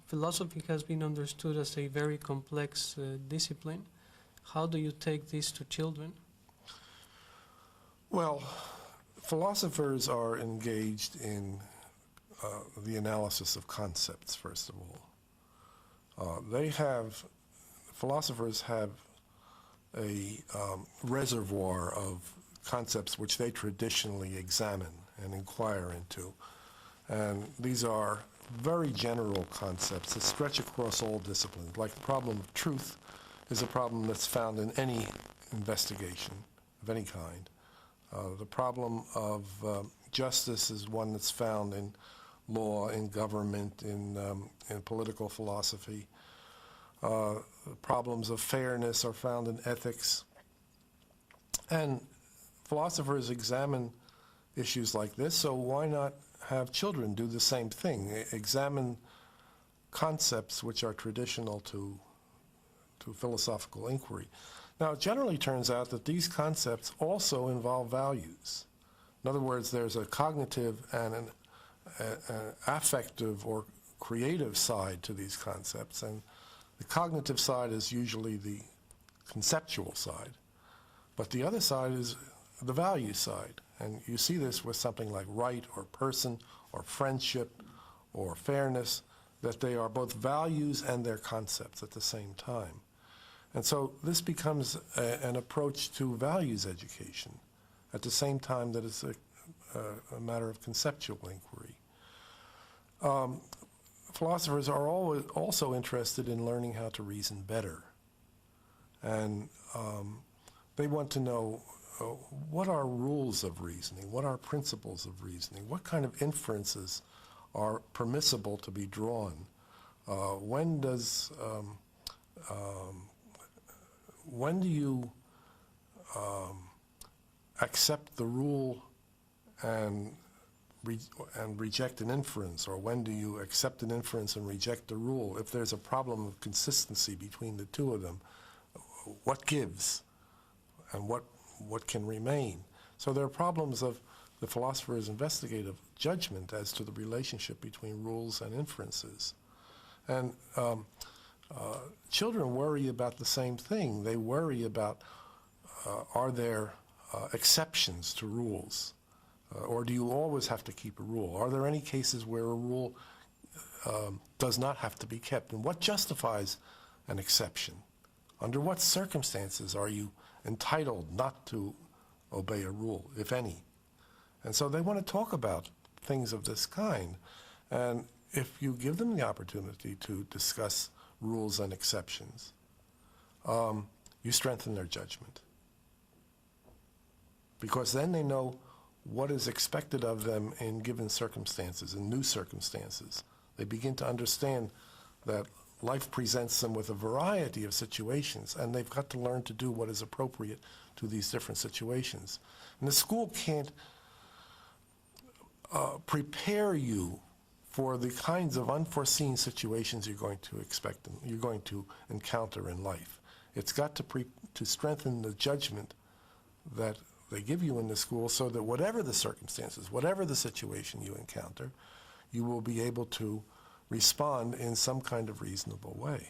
philosophy has been understood as a very complex discipline. How do you take this to children? Well, philosophers are engaged in the analysis of concepts, first of all. Philosophers have a reservoir of concepts which they traditionally examine and inquire into. And these are very general concepts that stretch across all disciplines. Like the problem of truth is a problem that's found in any investigation of any kind. The problem of justice is one that's found in law, in government, in political philosophy. The problems of fairness are found in ethics. And philosophers examine issues like this, so why not have children do the same thing, examine concepts which are traditional to philosophical inquiry. Now, it generally turns out that these concepts also involve values. In other words, there's a cognitive and an affective or creative side to these concepts, and the cognitive side is usually the conceptual side, but the other side is the value side. And you see this with something like right or person or friendship or fairness, that they are both values and their concepts at the same time. And so this becomes an approach to values education at the same time that it's a matter of conceptual inquiry. Philosophers are also interested in learning how to reason better. And they want to know what are rules of reasoning, what are principles of reasoning, what kind of inferences are permissible to be drawn. When do you accept the rule and reject an inference, or when do you accept an inference and reject the rule? If there's a problem of consistency between the two of them, what gives and what can remain? So there are problems of the philosopher's investigative judgment as to the relationship between rules and inferences. And children worry about the same thing. They worry about, are there exceptions to rules? Or do you always have to keep a rule? Are there any cases where a rule does not have to be kept? And what justifies an exception? Under what circumstances are you entitled not to obey a rule, if any? And so they want to talk about things of this kind. And if you give them the opportunity to discuss rules and exceptions, you strengthen their judgment. Because then they know what is expected of them in given circumstances, in new circumstances. They begin to understand that life presents them with a variety of situations, and they've got to learn to do what is appropriate to these different situations. And the school can't prepare you for the kinds of unforeseen situations you're going to encounter in life. It's got to strengthen the judgment that they give you in the school, so that whatever the circumstances, whatever the situation you encounter, you will be able to respond in some kind of reasonable way.